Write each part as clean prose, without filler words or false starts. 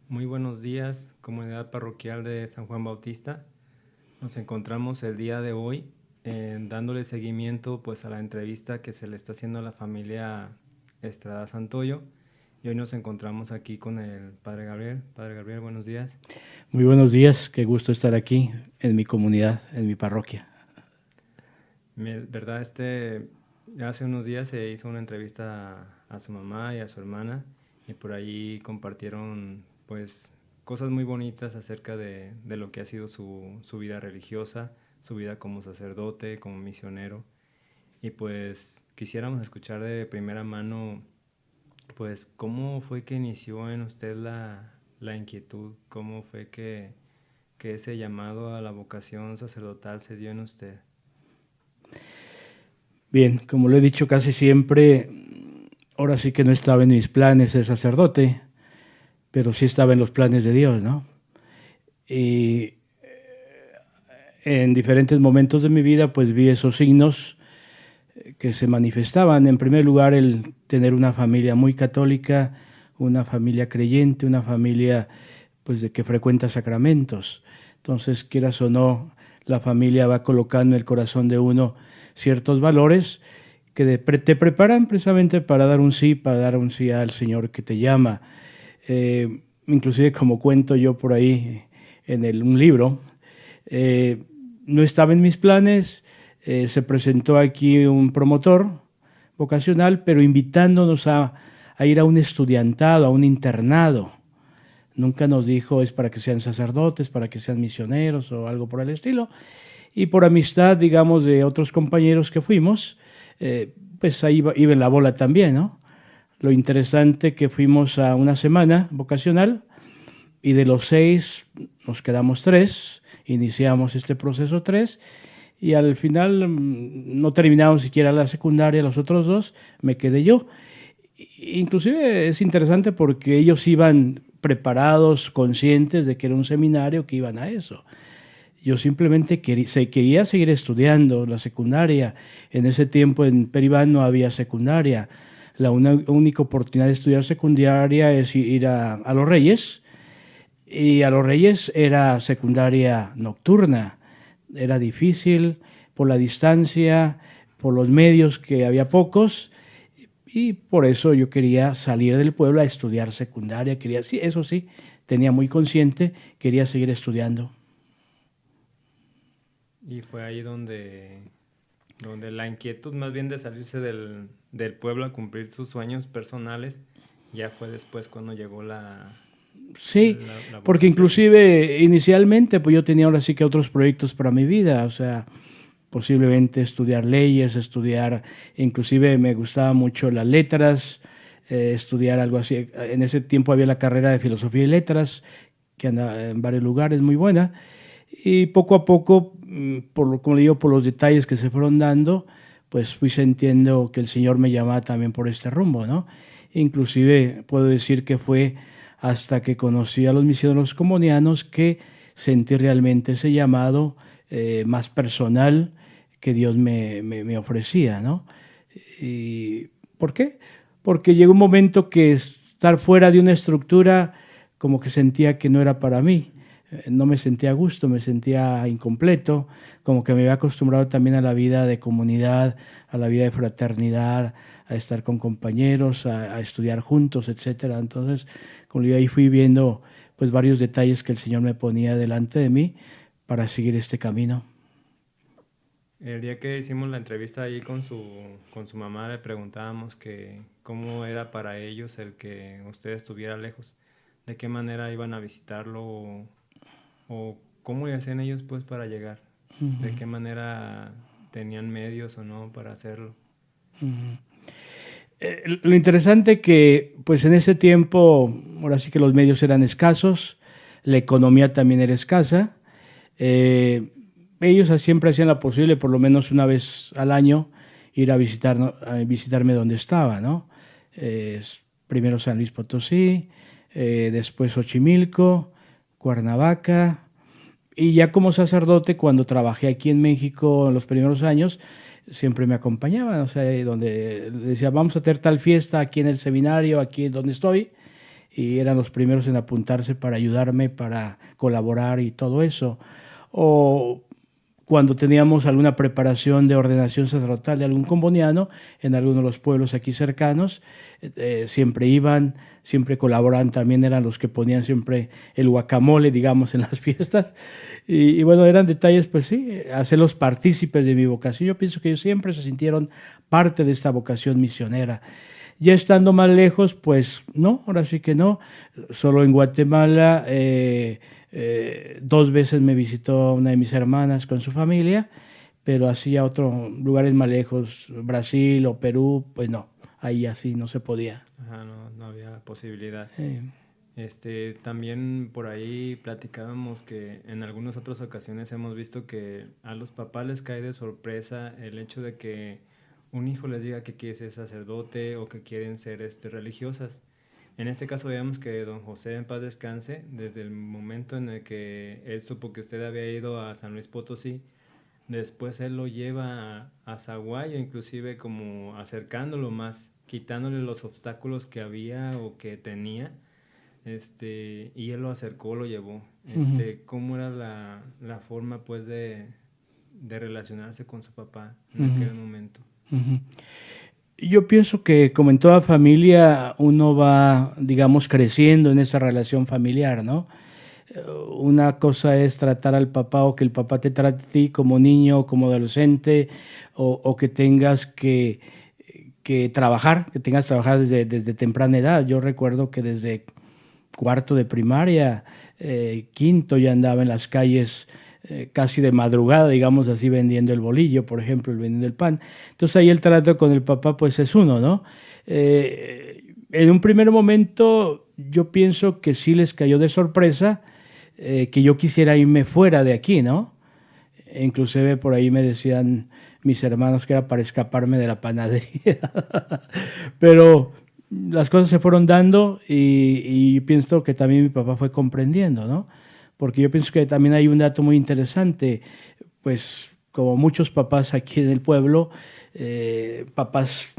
Muy buenos días, comunidad parroquial de San Juan Bautista. Nos encontramos el día de hoy dándole seguimiento pues a la entrevista que se le está haciendo a la familia Estrada Santoyo, y hoy nos encontramos aquí con el Padre Gabriel. Padre Gabriel, buenos días. Muy buenos días, qué gusto estar aquí en mi comunidad, en mi parroquia. ¿Verdad? Hace unos días se hizo una entrevista a su mamá y a su hermana, y por ahí compartieron pues cosas muy bonitas acerca de lo que ha sido su vida religiosa, su vida como sacerdote, como misionero. Y pues quisiéramos escuchar de primera mano pues cómo fue que inició en usted la inquietud, cómo fue que ese llamado a la vocación sacerdotal se dio en usted. Bien, como lo he dicho casi siempre, ahora sí que no estaba en mis planes ser sacerdote, pero sí estaba en los planes de Dios, ¿no? Y en diferentes momentos de mi vida pues vi esos signos que se manifestaban. En primer lugar, el tener una familia muy católica, una familia creyente, una familia pues de que frecuenta sacramentos. Entonces, quieras o no, la familia va colocando en el corazón de uno ciertos valores que te preparan precisamente para dar un sí al Señor que te llama. Inclusive como cuento yo por ahí en un libro, eh, no estaba en mis planes, se presentó aquí un promotor vocacional, pero invitándonos a ir a un estudiantado, a un internado. Nunca nos dijo es para que sean sacerdotes, para que sean misioneros o algo por el estilo. Y por amistad, digamos, de otros compañeros que fuimos, pues ahí iba en la bola también, ¿no? Lo interesante que fuimos a una semana vocacional y de los 6 nos quedamos 3, iniciamos este proceso 3 y al final no terminamos siquiera la secundaria, los otros 2, me quedé yo. Inclusive es interesante porque ellos iban preparados, conscientes de que era un seminario, que iban a eso. Yo simplemente quería seguir estudiando la secundaria. En ese tiempo en Peribán no había secundaria. La única oportunidad de estudiar secundaria es ir a Los Reyes, y a Los Reyes era secundaria nocturna. Era difícil por la distancia, por los medios que había pocos, y por eso yo quería salir del pueblo a estudiar secundaria. Quería, sí, eso sí, tenía muy consciente, quería seguir estudiando. Y fue ahí donde la inquietud más bien de salirse del pueblo a cumplir sus sueños personales, ya fue después cuando llegó Sí, la porque vocación. inclusive inicialmente pues yo tenía ahora sí que otros proyectos para mi vida, o sea, posiblemente estudiar leyes, estudiar, inclusive me gustaba mucho las letras, estudiar algo así. En ese tiempo había la carrera de filosofía y letras, que anda en varios lugares, muy buena. Y poco a poco, como le digo, por los detalles que se fueron dando, pues fui sintiendo que el Señor me llamaba también por este rumbo, ¿no? Inclusive puedo decir que fue hasta que conocí a los misioneros comunianos que sentí realmente ese llamado más personal que Dios me ofrecía, ¿no? ¿Y por qué? Porque llegó un momento que estar fuera de una estructura como que sentía que no era para mí. No me sentía a gusto, me sentía incompleto, como que me había acostumbrado también a la vida de comunidad, a la vida de fraternidad, a estar con compañeros, a estudiar juntos, etcétera. Entonces, como yo ahí fui viendo pues varios detalles que el Señor me ponía delante de mí para seguir este camino. El día que hicimos la entrevista ahí con su mamá, le preguntábamos que cómo era para ellos el que usted estuviera lejos, de qué manera iban a visitarlo, o cómo le hacían ellos pues para llegar, de qué manera tenían medios o no para hacerlo. Lo interesante que pues en ese tiempo, ahora sí que los medios eran escasos, la economía también era escasa. eh, Ellos siempre hacían lo posible, por lo menos una vez al año, ir a visitar, ¿no? A visitarme donde estaba, ¿no? Eh, Primero San Luis Potosí, después Xochimilco, Cuernavaca, y ya como sacerdote, cuando trabajé aquí en México en los primeros años, siempre me acompañaban, o sea, donde decía, vamos a hacer tal fiesta aquí en el seminario, aquí donde estoy, y eran los primeros en apuntarse para ayudarme, para colaborar y todo eso. O cuando teníamos alguna preparación de ordenación sacerdotal de algún comboniano en alguno de los pueblos aquí cercanos, siempre iban, siempre colaboraban, también eran los que ponían siempre el guacamole, digamos, en las fiestas. Y bueno, eran detalles, pues sí, hacerlos partícipes de mi vocación. Yo pienso que ellos siempre se sintieron parte de esta vocación misionera. Ya estando más lejos, pues no, ahora sí que no. Solo en Guatemala, 2 veces me visitó una de mis hermanas con su familia, pero así a otros lugares más lejos, Brasil o Perú, pues no, ahí así no se podía. Ajá, no había posibilidad. Eh, También por ahí platicábamos que en algunas otras ocasiones hemos visto que a los papás les cae de sorpresa el hecho de que un hijo les diga que quiere ser sacerdote o que quieren ser religiosas. En este caso veamos que don José, en paz descanse, desde el momento en el que él supo que usted había ido a San Luis Potosí, después él lo lleva a Zaguayo, inclusive como acercándolo más, quitándole los obstáculos que había o que tenía, y él lo acercó, lo llevó. ¿Cómo era la forma pues de relacionarse con su papá en aquel momento? Yo pienso que como en toda familia uno va, digamos, creciendo en esa relación familiar, ¿no? Una cosa es tratar al papá o que el papá te trate a ti como niño, como adolescente, o que tengas que trabajar, que tengas que trabajar desde temprana edad. Yo recuerdo que desde cuarto de primaria, quinto ya andaba en las calles casi de madrugada, digamos así, vendiendo el bolillo, por ejemplo, vendiendo el pan. Entonces ahí el trato con el papá pues es uno, ¿no? En un primer momento yo pienso que sí les cayó de sorpresa que yo quisiera irme fuera de aquí, ¿no? Inclusive por ahí me decían mis hermanos que era para escaparme de la panadería. Pero las cosas se fueron dando y pienso que también mi papá fue comprendiendo, ¿no? Porque yo pienso que también hay un dato muy interesante, pues como muchos papás aquí en el pueblo, papás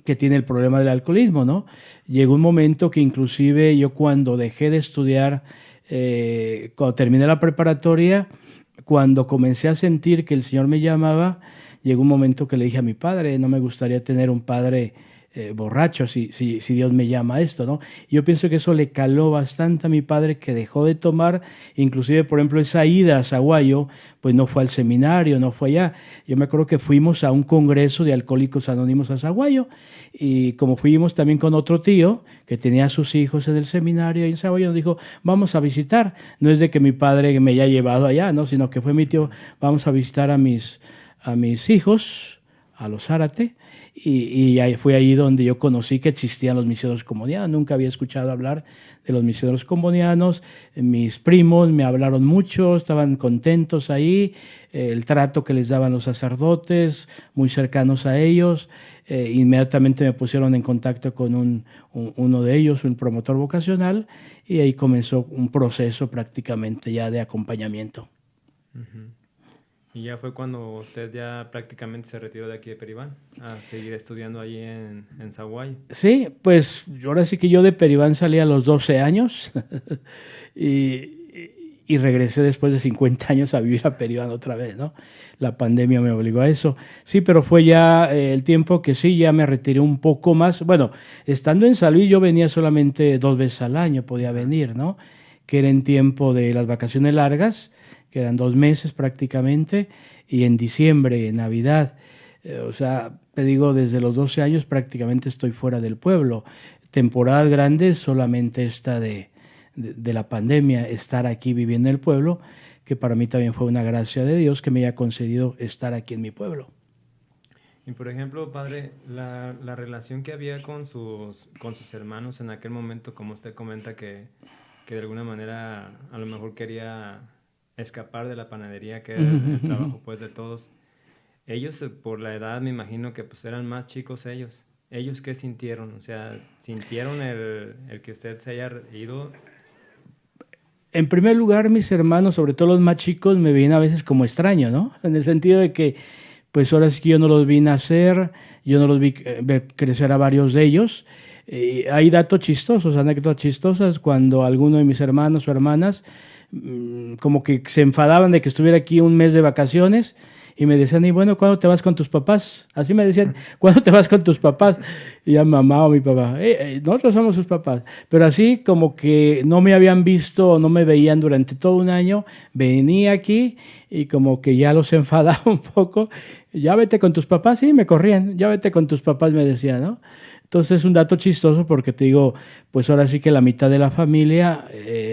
que tienen el problema del alcoholismo, ¿no? Llegó un momento que inclusive yo cuando dejé de estudiar, cuando terminé la preparatoria, cuando comencé a sentir que el Señor me llamaba, llegó un momento que le dije a mi padre, no me gustaría tener un padre borracho si Dios me llama a esto, ¿no? Yo pienso que eso le caló bastante a mi padre, que dejó de tomar, inclusive, por ejemplo, esa ida a Zaguayo, pues no fue al seminario, no fue allá. Yo me acuerdo que fuimos a un congreso de Alcohólicos Anónimos a Zaguayo, y como fuimos también con otro tío que tenía a sus hijos en el seminario en Zaguayo, nos dijo, vamos a visitar. No es de que mi padre me haya llevado allá, ¿no? Sino que fue mi tío, vamos a visitar a mis hijos, a los Zárate. Y fue ahí donde yo conocí que existían los misioneros combonianos. Nunca había escuchado hablar de los misioneros combonianos. Mis primos me hablaron mucho, estaban contentos ahí. El trato que les daban los sacerdotes, muy cercanos a ellos. Inmediatamente me pusieron en contacto con uno de ellos, un promotor vocacional, y ahí comenzó un proceso prácticamente ya de acompañamiento. Uh-huh. Y ya fue cuando usted ya prácticamente se retiró de aquí de Peribán a seguir estudiando allí en Zaguayo. Sí, pues ahora sí que yo de Peribán salí a los 12 años y regresé después de 50 años a vivir a Peribán otra vez, ¿no? La pandemia me obligó a eso. Sí, pero fue ya el tiempo que sí, ya me retiré un poco más. Bueno, estando en San Luis yo venía solamente 2 veces al año, podía venir, ¿no? Que era en tiempo de las vacaciones largas, que eran 2 meses prácticamente, y en diciembre, en Navidad. O sea, te digo, desde los 12 años prácticamente estoy fuera del pueblo. Temporadas grandes, solamente esta de la pandemia, estar aquí viviendo en el pueblo, que para mí también fue una gracia de Dios que me haya concedido estar aquí en mi pueblo. Y por ejemplo, padre, la relación que había con sus hermanos en aquel momento, como usted comenta que de alguna manera a lo mejor quería escapar de la panadería, que era el trabajo pues de todos. Ellos por la edad me imagino que pues eran más chicos ellos. ¿Ellos qué sintieron? O sea, ¿sintieron el que usted se haya ido? En primer lugar, mis hermanos, sobre todo los más chicos, me veían a veces como extraño, ¿no? En el sentido de que, pues ahora sí que yo no los vi nacer, yo no los vi ver crecer a varios de ellos. Hay datos chistosos, anécdotas chistosas, cuando alguno de mis hermanos o hermanas como que se enfadaban de que estuviera aquí un mes de vacaciones y me decían, y bueno, ¿cuándo te vas con tus papás? Así me decían, ¿cuándo te vas con tus papás? Y ya mamá o mi papá, nosotros somos sus papás. Pero así como que no me habían visto o no me veían durante todo un año, venía aquí y como que ya los enfadaba un poco. Ya vete con tus papás, sí, me corrían, ya vete con tus papás, me decían, ¿no? Entonces es un dato chistoso porque te digo, pues ahora sí que la mitad de la familia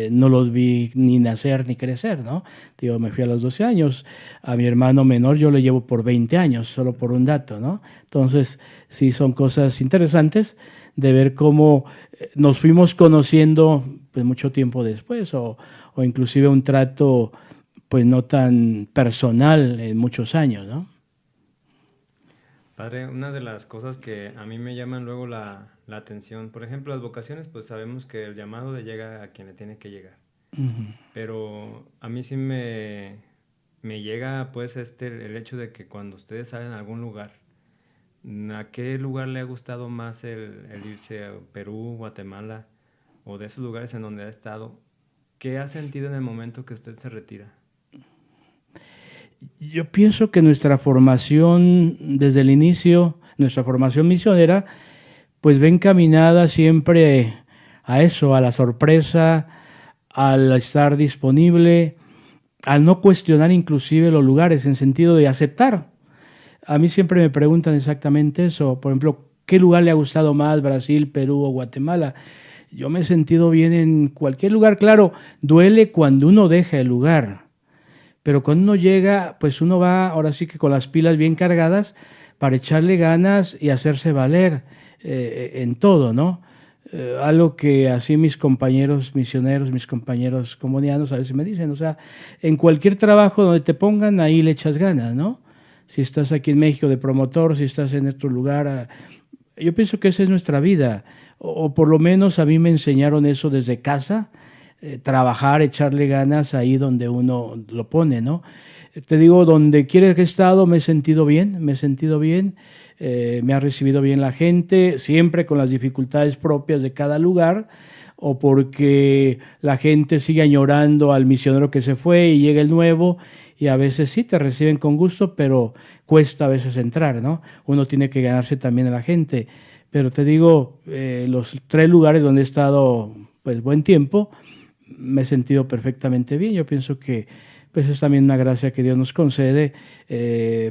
no los vi ni nacer ni crecer, ¿no? Te digo, me fui a los 12 años, a mi hermano menor yo le llevo por 20 años, solo por un dato, ¿no? Entonces sí son cosas interesantes de ver cómo nos fuimos conociendo pues mucho tiempo después o inclusive un trato pues no tan personal en muchos años, ¿no? Padre, una de las cosas que a mí me llaman luego la atención, por ejemplo, las vocaciones, pues sabemos que el llamado le llega a quien le tiene que llegar. Pero a mí sí me llega pues el hecho de que cuando ustedes salen a algún lugar, ¿a qué lugar le ha gustado más el irse a Perú, Guatemala o de esos lugares en donde ha estado? ¿Qué ha sentido en el momento que usted se retira? Yo pienso que nuestra formación desde el inicio, nuestra formación misionera, pues va encaminada siempre a eso, a la sorpresa, al estar disponible, al no cuestionar inclusive los lugares en sentido de aceptar. A mí siempre me preguntan exactamente eso, por ejemplo, ¿qué lugar le ha gustado más, Brasil, Perú o Guatemala? Yo me he sentido bien en cualquier lugar, claro, duele cuando uno deja el lugar. Pero cuando uno llega, pues uno va ahora sí que con las pilas bien cargadas para echarle ganas y hacerse valer en todo, ¿no? Algo que así mis compañeros misioneros, mis compañeros comunianos a veces me dicen, o sea, en cualquier trabajo donde te pongan, ahí le echas ganas, ¿no? Si estás aquí en México de promotor, si estás en otro lugar, yo pienso que esa es nuestra vida, o por lo menos a mí me enseñaron eso desde casa, trabajar, echarle ganas ahí donde uno lo pone, ¿no? Te digo, donde quiera que he estado me he sentido bien, me ha recibido bien la gente, siempre con las dificultades propias de cada lugar, o porque la gente sigue añorando al misionero que se fue y llega el nuevo, y a veces sí te reciben con gusto, pero cuesta a veces entrar, ¿no? Uno tiene que ganarse también a la gente. Pero te digo, los 3 lugares donde he estado, pues buen tiempo, me he sentido perfectamente bien. Yo pienso que pues es también una gracia que Dios nos concede,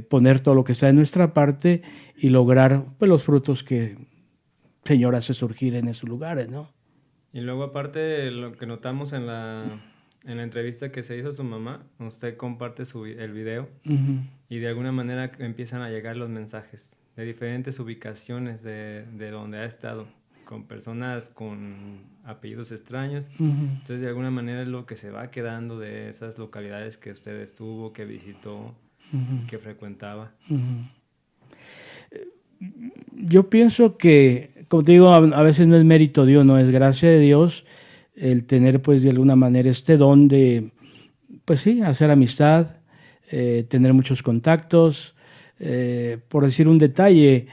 poner todo lo que está en nuestra parte y lograr pues, los frutos que el Señor hace surgir en esos lugares, ¿no? Y luego aparte lo que notamos en la entrevista que se hizo a su mamá, usted comparte el video y de alguna manera empiezan a llegar los mensajes de diferentes ubicaciones de donde ha estado, con personas con apellidos extraños. Entonces de alguna manera es lo que se va quedando de esas localidades que usted estuvo, que visitó, que frecuentaba. Yo pienso que, como te digo, a veces no es mérito de Dios, no es gracia de Dios el tener pues de alguna manera este don de, pues sí, hacer amistad, tener muchos contactos. Por decir un detalle,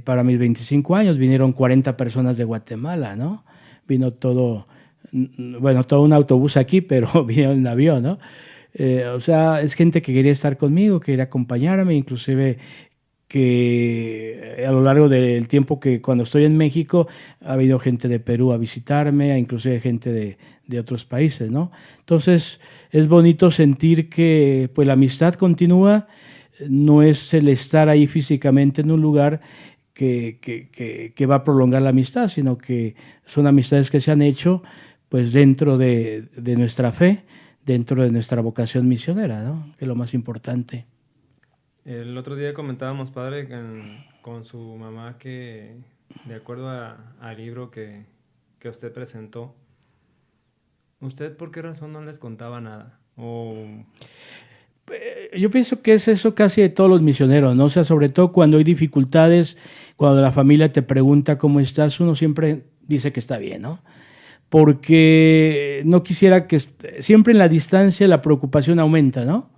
para mis 25 años vinieron 40 personas de Guatemala, ¿no? Vino todo un autobús aquí, pero vino en avión, ¿no? O sea, es gente que quería estar conmigo, que quería acompañarme, inclusive que a lo largo del tiempo que cuando estoy en México ha habido gente de Perú a visitarme, inclusive gente de otros países, ¿no? Entonces es bonito sentir que pues la amistad continúa, no es el estar ahí físicamente en un lugar que va a prolongar la amistad, sino que son amistades que se han hecho pues dentro de nuestra fe, dentro de nuestra vocación misionera, ¿no? Que es lo más importante. El otro día comentábamos, padre, con su mamá que, de acuerdo al libro que usted presentó, ¿usted por qué razón no les contaba nada? Yo pienso que es eso casi de todos los misioneros, ¿no? O sea, sobre todo cuando hay dificultades, cuando la familia te pregunta cómo estás, uno siempre dice que está bien, ¿no? Porque no quisiera que... Siempre en la distancia la preocupación aumenta, ¿no?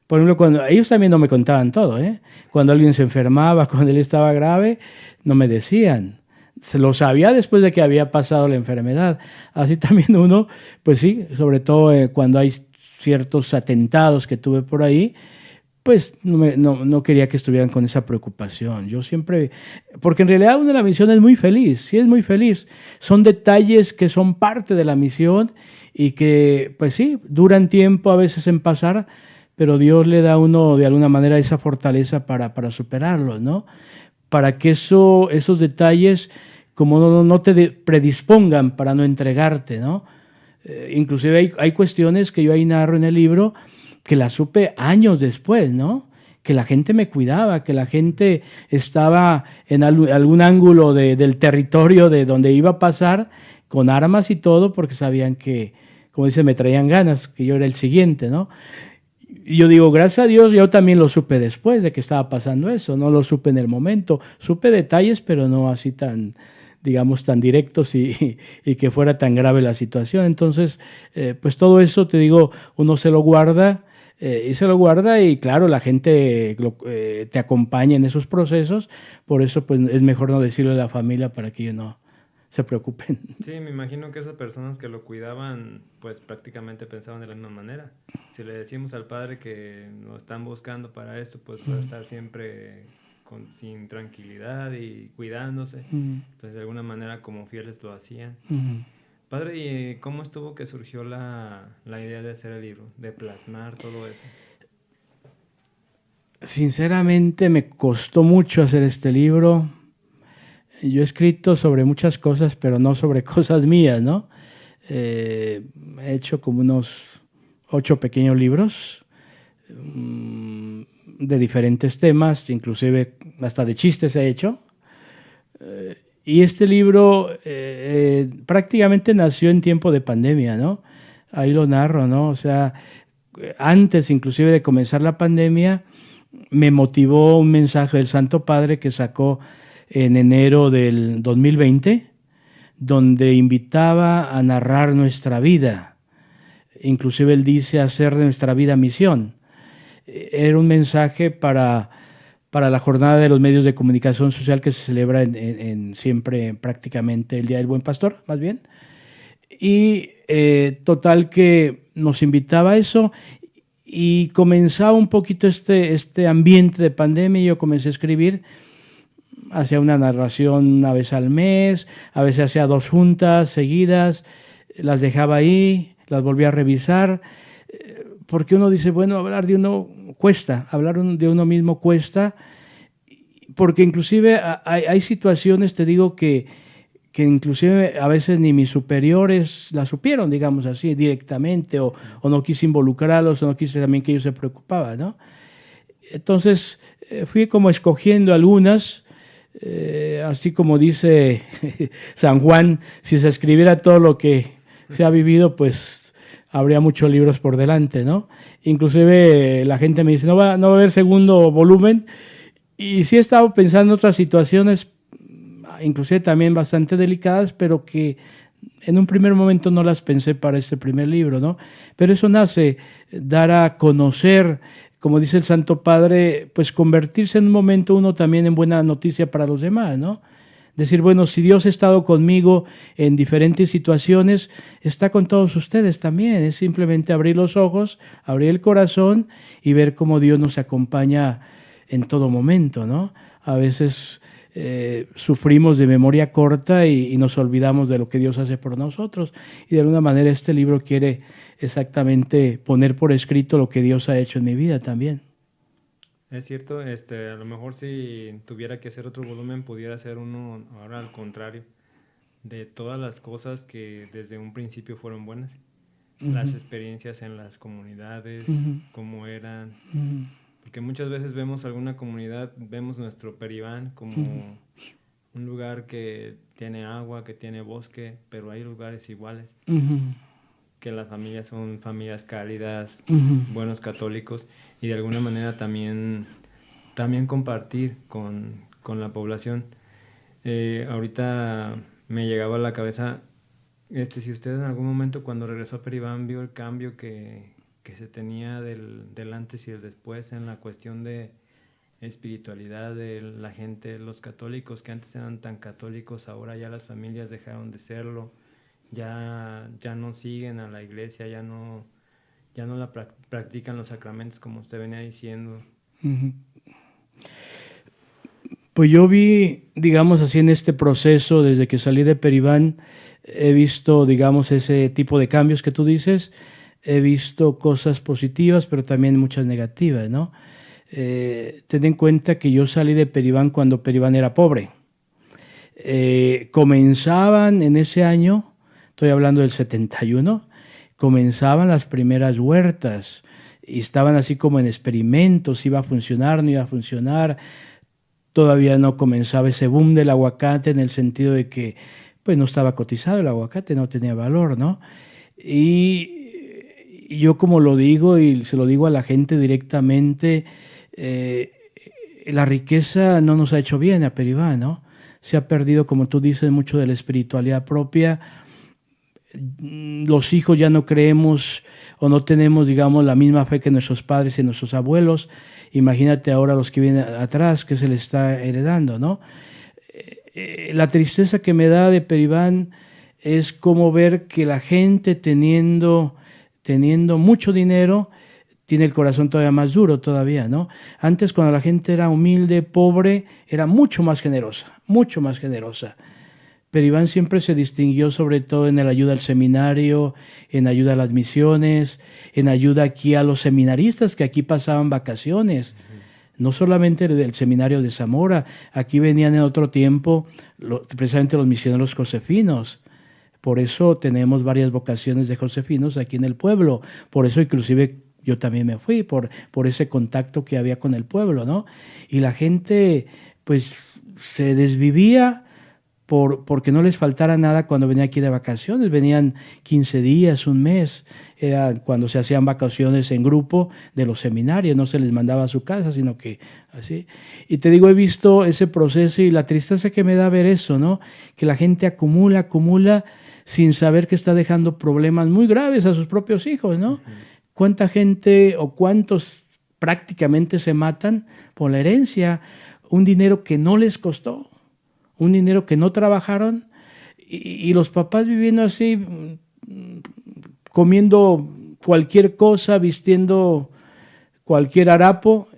Por ejemplo, cuando ellos también no me contaban todo, ¿eh? Cuando alguien se enfermaba, cuando él estaba grave, no me decían. Se lo sabía después de que había pasado la enfermedad. Así también uno, pues sí, sobre todo cuando hay ciertos atentados que tuve por ahí, pues no quería que estuvieran con esa preocupación. Yo siempre, porque en realidad uno de la misión es muy feliz, sí es muy feliz. Son detalles que son parte de la misión y que, pues sí, duran tiempo a veces en pasar, pero Dios le da a uno de alguna manera esa fortaleza para superarlos, ¿no? Para que esos detalles como no te predispongan para no entregarte, ¿no? Inclusive hay cuestiones que yo ahí narro en el libro que las supe años después, ¿no? Que la gente me cuidaba, que la gente estaba en algún ángulo del territorio de donde iba a pasar con armas y todo, porque sabían que, como dice, me traían ganas, que yo era el siguiente, ¿no? Y yo digo, gracias a Dios, yo también lo supe después de que estaba pasando eso, no lo supe en el momento, supe detalles, pero no así tan, digamos, tan directos y que fuera tan grave la situación. Entonces, pues todo eso, te digo, uno se lo guarda y se lo guarda y claro, la gente te acompaña en esos procesos, por eso pues es mejor no decirlo a la familia para que ellos no se preocupen. Sí, me imagino que esas personas que lo cuidaban, pues prácticamente pensaban de la misma manera. Si le decimos al padre que nos están buscando para esto, pues va a estar siempre sin tranquilidad y cuidándose. Entonces, de alguna manera, como fieles lo hacían. Padre, ¿y cómo estuvo que surgió la idea de hacer el libro, de plasmar todo eso? Sinceramente me costó mucho hacer este libro. Yo he escrito sobre muchas cosas, pero no sobre cosas mías, ¿no? He hecho como unos 8 pequeños libros de diferentes temas, inclusive hasta de chistes he hecho. Y este libro prácticamente nació en tiempo de pandemia, ¿no? Ahí lo narro, ¿no? O sea, antes inclusive de comenzar la pandemia, me motivó un mensaje del Santo Padre que sacó en enero del 2020, donde invitaba a narrar nuestra vida. Inclusive él dice hacer de nuestra vida misión. Era un mensaje para la jornada de los medios de comunicación social que se celebra siempre prácticamente el Día del Buen Pastor, más bien. Y total que nos invitaba a eso y comenzaba un poquito este ambiente de pandemia y yo comencé a escribir. Hacía una narración una vez al mes, a veces hacía 2 juntas seguidas, las dejaba ahí, las volvía a revisar, porque uno dice, bueno, hablar de uno cuesta, hablar de uno mismo cuesta, porque inclusive hay situaciones, te digo, que inclusive a veces ni mis superiores la supieron, digamos así, directamente, o no quise involucrarlos, o no quise también que ellos se preocupaban, ¿no? Entonces fui como escogiendo algunas, así como dice San Juan, si se escribiera todo lo que se ha vivido, pues habría muchos libros por delante, ¿no? Inclusive la gente me dice, no va a haber segundo volumen, y sí he estado pensando en otras situaciones, inclusive también bastante delicadas, pero que en un primer momento no las pensé para este primer libro, ¿no? Pero eso nace, dar a conocer, como dice el Santo Padre, pues convertirse en un momento uno también en buena noticia para los demás, ¿no? Decir, bueno, si Dios ha estado conmigo en diferentes situaciones, está con todos ustedes también. Es simplemente abrir los ojos, abrir el corazón y ver cómo Dios nos acompaña en todo momento, ¿no? A veces sufrimos de memoria corta y nos olvidamos de lo que Dios hace por nosotros. Y de alguna manera este libro quiere exactamente poner por escrito lo que Dios ha hecho en mi vida también. Es cierto, a lo mejor si tuviera que hacer otro volumen, pudiera hacer uno ahora al contrario, de todas las cosas que desde un principio fueron buenas. Las experiencias en las comunidades, cómo eran. Porque muchas veces vemos alguna comunidad, vemos nuestro Peribán como un lugar que tiene agua, que tiene bosque, pero hay lugares iguales. Que las familias son familias cálidas, buenos católicos, y de alguna manera también compartir con la población. Ahorita me llegaba a la cabeza, si usted en algún momento cuando regresó a Peribán vio el cambio que se tenía del antes y el después en la cuestión de espiritualidad de la gente, los católicos que antes eran tan católicos, ahora ya las familias dejaron de serlo, ya no siguen a la iglesia, ya no la practican los sacramentos como usted venía diciendo. Ujú. Pues yo vi, digamos así, en este proceso, desde que salí de Peribán, he visto, digamos, ese tipo de cambios que tú dices, he visto cosas positivas, pero también muchas negativas, ¿no? Ten en cuenta que yo salí de Peribán cuando Peribán era pobre. Comenzaban en ese año, estoy hablando del 71, comenzaban las primeras huertas y estaban así como en experimentos, iba a funcionar, no iba a funcionar. Todavía no comenzaba ese boom del aguacate en el sentido de que pues no estaba cotizado el aguacate, no tenía valor, ¿no? Y yo como lo digo y se lo digo a la gente directamente, eh, la riqueza no nos ha hecho bien a Peribá, ¿no? Se ha perdido, como tú dices, mucho de la espiritualidad propia. Los hijos ya no creemos o no tenemos, digamos, la misma fe que nuestros padres y nuestros abuelos. Imagínate ahora los que vienen atrás, que se les está heredando, ¿no? La tristeza que me da de Peribán es como ver que la gente teniendo mucho dinero, tiene el corazón todavía más duro todavía, ¿no? Antes cuando la gente era humilde, pobre, era mucho más generosa, mucho más generosa. Pero Iván siempre se distinguió sobre todo en la ayuda al seminario, en ayuda a las misiones, en ayuda aquí a los seminaristas que aquí pasaban vacaciones. Ujú. No solamente del seminario de Zamora, aquí venían en otro tiempo precisamente los misioneros josefinos. Por eso tenemos varias vocaciones de josefinos aquí en el pueblo. Por eso inclusive yo también me fui, por ese contacto que había con el pueblo, ¿no? Y la gente pues se desvivía porque no les faltara nada cuando venía aquí de vacaciones. Venían 15 días, un mes. Era cuando se hacían vacaciones en grupo de los seminarios, no se les mandaba a su casa, sino que así. Y te digo, he visto ese proceso y la tristeza que me da ver eso, ¿no? Que la gente acumula, acumula sin saber que está dejando problemas muy graves a sus propios hijos, ¿no? Ujú. ¿Cuánta gente o cuántos prácticamente se matan por la herencia? Un dinero que no les costó, un dinero que no trabajaron y los papás viviendo así, comiendo cualquier cosa, vistiendo cualquier harapo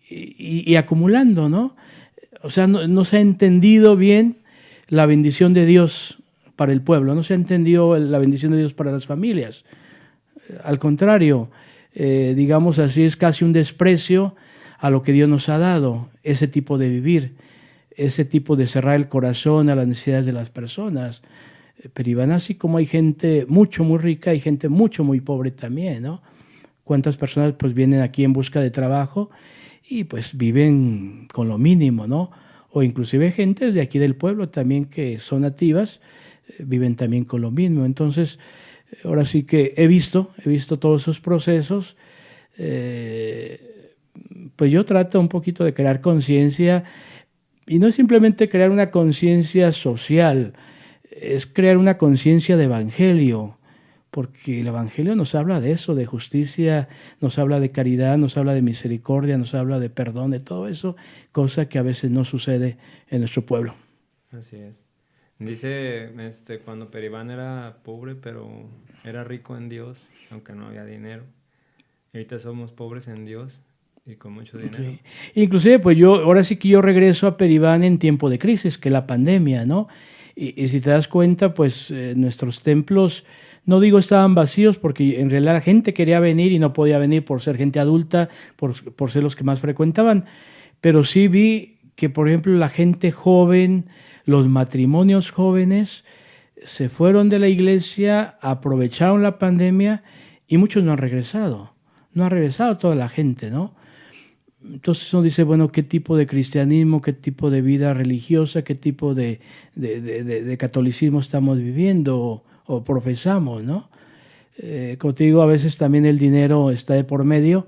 y acumulando, ¿no? O sea, no se ha entendido bien la bendición de Dios para el pueblo, no se ha entendido la bendición de Dios para las familias. Al contrario, digamos así, es casi un desprecio a lo que Dios nos ha dado, ese tipo de vivir, ese tipo de cerrar el corazón a las necesidades de las personas. Pero Iván, así como hay gente mucho, muy rica, hay gente mucho, muy pobre también, ¿no? Cuántas personas pues vienen aquí en busca de trabajo y pues viven con lo mínimo, ¿no? O inclusive gentes de aquí del pueblo también que son nativas, viven también con lo mismo. Entonces, ahora sí que he visto todos esos procesos. eh, pues yo trato un poquito de crear conciencia y no es simplemente crear una conciencia social, es crear una conciencia de evangelio, porque el evangelio nos habla de eso, de justicia, nos habla de caridad, nos habla de misericordia, nos habla de perdón, de todo eso, cosa que a veces no sucede en nuestro pueblo. Así es. Dice, cuando Peribán era pobre, pero era rico en Dios, aunque no había dinero. Y ahorita somos pobres en Dios y con mucho dinero. Sí. Inclusive, pues yo, ahora sí que yo regreso a Peribán en tiempo de crisis, que es la pandemia, ¿no? Y si te das cuenta, pues nuestros templos, no digo estaban vacíos, porque en realidad la gente quería venir y no podía venir por ser gente adulta, por ser los que más frecuentaban, pero sí vi que, por ejemplo, la gente joven, los matrimonios jóvenes, se fueron de la iglesia, aprovecharon la pandemia y muchos no han regresado. No ha regresado toda la gente, ¿no? Entonces uno dice, bueno, ¿qué tipo de cristianismo, qué tipo de vida religiosa, qué tipo de catolicismo estamos viviendo o profesamos, ¿no? Como te digo, a veces también el dinero está de por medio,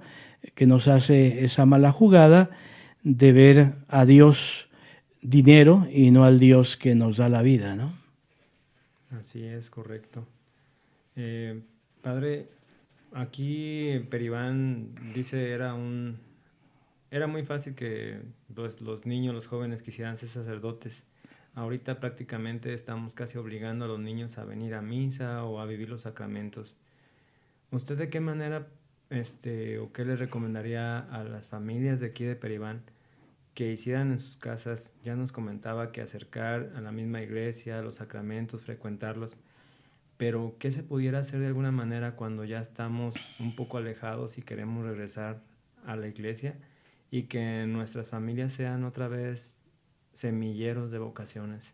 que nos hace esa mala jugada de ver a Dios dinero y no al Dios que nos da la vida, ¿no? Así es, correcto. Eh, Padre, aquí Peribán dice era era muy fácil que pues, los niños, los jóvenes quisieran ser sacerdotes. Ahorita prácticamente estamos casi obligando a los niños a venir a misa o a vivir los sacramentos. ¿Usted de qué manera o qué le recomendaría a las familias de aquí de Peribán que hicieran en sus casas? Ya nos comentaba que acercar a la misma iglesia, los sacramentos, frecuentarlos, pero ¿qué se pudiera hacer de alguna manera cuando ya estamos un poco alejados y queremos regresar a la iglesia y que nuestras familias sean otra vez semilleros de vocaciones?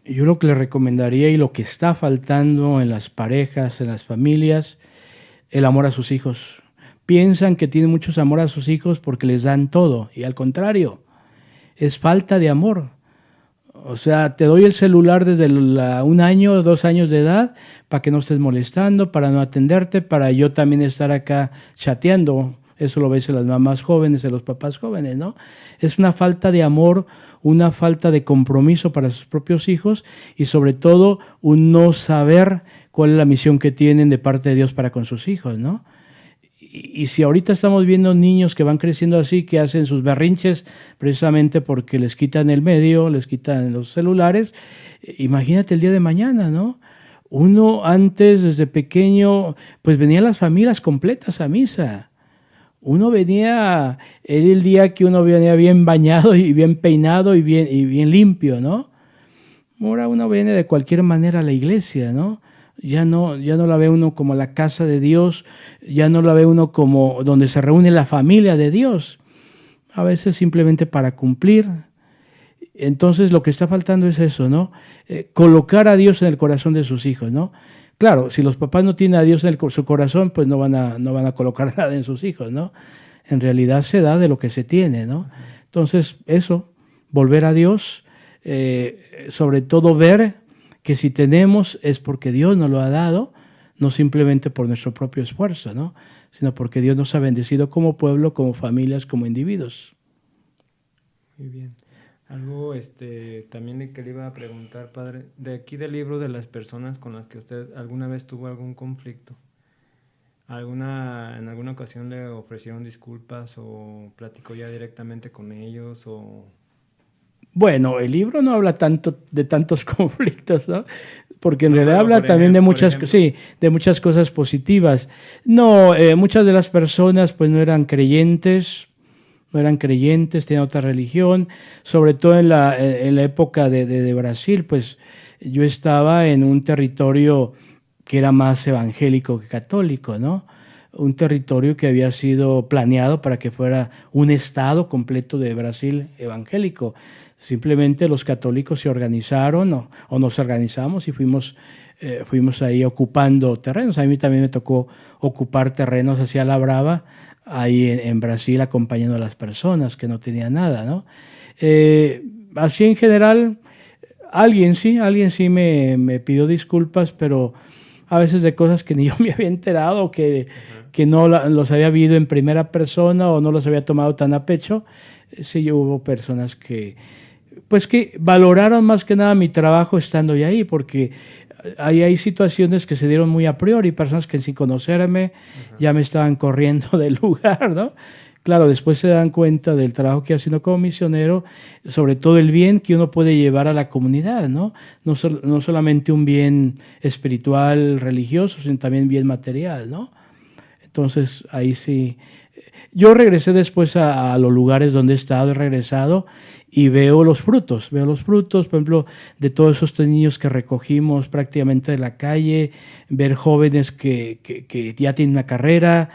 Yo lo que le recomendaría y lo que está faltando en las parejas, en las familias, el amor a sus hijos. Piensan que tienen mucho amor a sus hijos porque les dan todo, y al contrario, es falta de amor. O sea, te doy el celular desde 1 año o 2 años de edad para que no estés molestando, para no atenderte, para yo también estar acá chateando. Eso lo ves en las mamás jóvenes, en los papás jóvenes, ¿no? Es una falta de amor, una falta de compromiso para sus propios hijos y sobre todo un no saber cuál es la misión que tienen de parte de Dios para con sus hijos, ¿no? Y si ahorita estamos viendo niños que van creciendo así, que hacen sus berrinches precisamente porque les quitan el medio, les quitan los celulares, imagínate el día de mañana, ¿no? Uno antes, desde pequeño, pues venían las familias completas a misa. Uno venía, era el día que uno venía bien bañado y bien peinado y bien limpio, ¿no? Ahora uno viene de cualquier manera a la iglesia, ¿no? Ya no la ve uno como la casa de Dios, ya no la ve uno como donde se reúne la familia de Dios. A veces simplemente para cumplir. Entonces lo que está faltando es eso, ¿no? Colocar a Dios en el corazón de sus hijos, ¿no? Claro, si los papás no tienen a Dios en su corazón, pues no van a colocar nada en sus hijos, ¿no? En realidad se da de lo que se tiene, ¿no? Entonces eso, volver a Dios, sobre todo ver que si tenemos es porque Dios nos lo ha dado, no simplemente por nuestro propio esfuerzo, ¿no? Sino porque Dios nos ha bendecido como pueblo, como familias, como individuos. Muy bien. Algo también de que le iba a preguntar, padre, de aquí del libro de las personas con las que usted alguna vez tuvo algún conflicto. En alguna ocasión le ofrecieron disculpas o platicó ya directamente con ellos o... Bueno, el libro no habla tanto de tantos conflictos, ¿no? Porque en No, realidad pero habla también de muchas, sí, de muchas cosas positivas. No, muchas de las personas pues no eran creyentes, tenían otra religión, sobre todo en la época de Brasil, pues yo estaba en un territorio que era más evangélico que católico, ¿no? Un territorio que había sido planeado para que fuera un estado completo de Brasil evangélico. Simplemente los católicos se organizaron o nos organizamos y fuimos ahí ocupando terrenos. A mí también me tocó ocupar terrenos hacia la brava, ahí en Brasil, acompañando a las personas que no tenían nada, ¿no? Así en general, alguien sí me pidió disculpas, pero a veces de cosas que ni yo me había enterado, que no los había vivido en primera persona o no los había tomado tan a pecho. Sí, hubo personas que valoraron más que nada mi trabajo estando ya ahí, porque hay situaciones que se dieron muy a priori, personas que sin conocerme ya me estaban corriendo del lugar, ¿no? Claro, después se dan cuenta del trabajo que haciendo como misionero, sobre todo el bien que uno puede llevar a la comunidad, ¿no? No solamente un bien espiritual, religioso, sino también bien material, ¿no? Entonces, ahí sí. Yo regresé después a los lugares donde he estado, he regresado y veo los frutos, por ejemplo, de todos esos niños que recogimos prácticamente de la calle, ver jóvenes que ya tienen una carrera,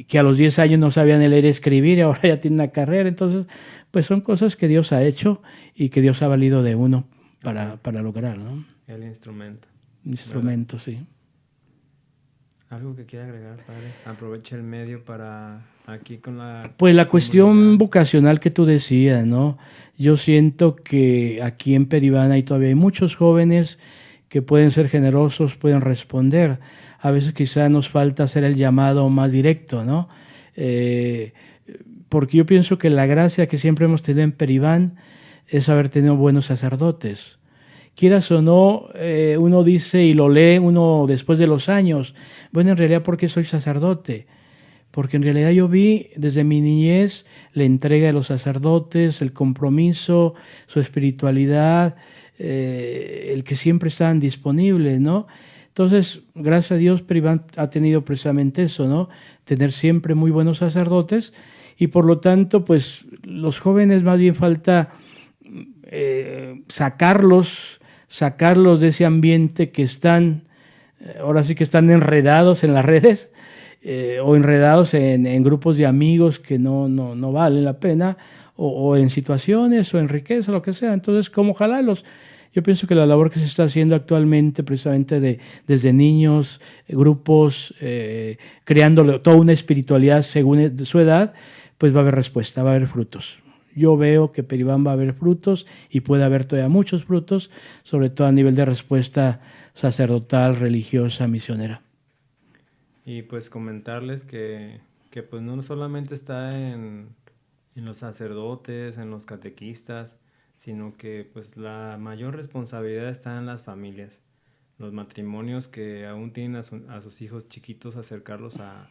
que a los 10 años no sabían leer y escribir y ahora ya tienen una carrera. Entonces, pues son cosas que Dios ha hecho y que Dios ha valido de uno para lograr, ¿no? El instrumento. Instrumento, ¿verdad? Sí. ¿Algo que quiera agregar, padre? Aproveche el medio para aquí con la... Pues la cuestión vocacional que tú decías, ¿no? Yo siento que aquí en Peribán todavía hay muchos jóvenes que pueden ser generosos, pueden responder. A veces quizá nos falta hacer el llamado más directo, ¿no? Porque yo pienso que la gracia que siempre hemos tenido en Peribán es haber tenido buenos sacerdotes. Quieras o no, uno dice y lo lee uno después de los años, bueno, en realidad, ¿por qué soy sacerdote? porque en realidad yo vi desde mi niñez la entrega de los sacerdotes, el compromiso, su espiritualidad, el que siempre estaban disponibles, ¿no? Entonces, gracias a Dios, Peribán ha tenido precisamente eso, ¿no? Tener siempre muy buenos sacerdotes y por lo tanto, pues los jóvenes más bien falta sacarlos de ese ambiente que están, ahora sí que están enredados en las redes o enredados en grupos de amigos que no valen la pena o en situaciones o en riqueza, lo que sea. Entonces, ¿cómo jalarlos? Yo pienso que la labor que se está haciendo actualmente, precisamente desde niños, grupos, creando toda una espiritualidad según su edad, pues va a haber respuesta, va a haber frutos. Yo veo que Peribán va a haber frutos y puede haber todavía muchos frutos, sobre todo a nivel de respuesta sacerdotal, religiosa, misionera. Y pues comentarles que pues no solamente está en los sacerdotes, en los catequistas, sino que pues la mayor responsabilidad está en las familias, los matrimonios que aún tienen a sus hijos chiquitos, acercarlos a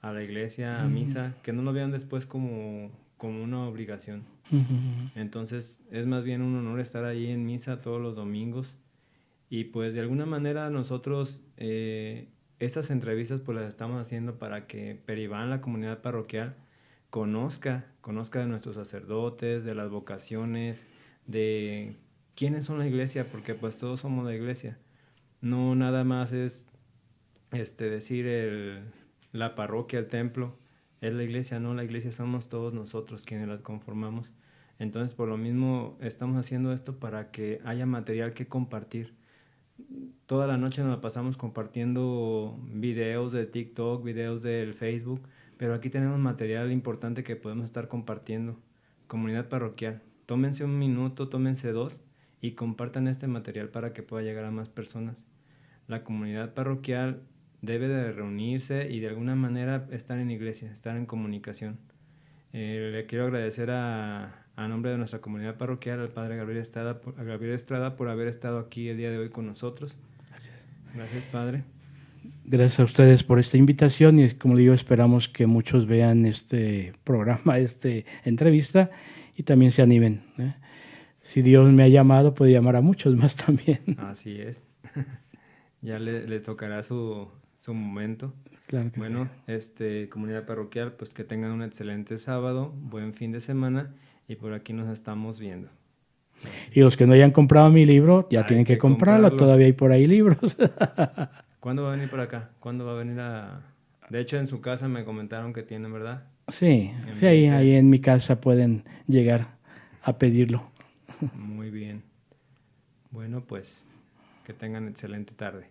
la iglesia, a misa, que no lo vean después como una obligación. Entonces es más bien un honor estar ahí en misa todos los domingos y pues de alguna manera nosotros estas entrevistas pues las estamos haciendo para que Peribán, la comunidad parroquial, conozca de nuestros sacerdotes, de las vocaciones, de quiénes son la iglesia, porque pues todos somos la iglesia. No nada más es decir la parroquia, el templo, es la iglesia, no, la iglesia somos todos nosotros quienes las conformamos. Entonces por lo mismo estamos haciendo esto para que haya material que compartir. Toda la noche nos la pasamos compartiendo videos de TikTok, videos del Facebook, pero aquí tenemos material importante que podemos estar compartiendo. Comunidad parroquial, tómense un minuto, tómense dos y compartan este material para que pueda llegar a más personas. La comunidad parroquial debe de reunirse y de alguna manera estar en iglesia, estar en comunicación. Le quiero agradecer a nombre de nuestra comunidad parroquial al Padre Gabriel Estrada por haber estado aquí el día de hoy con nosotros. Gracias. Gracias, Padre. Gracias a ustedes por esta invitación y como digo, esperamos que muchos vean este programa, esta entrevista y también se animen. Si Dios me ha llamado, puede llamar a muchos más también. Así es. Ya les tocará su momento. Claro que bueno, sí. Comunidad parroquial, pues que tengan un excelente sábado, buen fin de semana y por aquí nos estamos viendo. Y los que no hayan comprado mi libro, ya tienen que comprarlo, todavía hay por ahí libros. ¿Cuándo va a venir por acá? ¿Cuándo va a venir a...? De hecho, en su casa me comentaron que tienen, ¿verdad? Sí, sí, ahí en mi casa pueden llegar a pedirlo. Muy bien. Bueno, pues que tengan excelente tarde.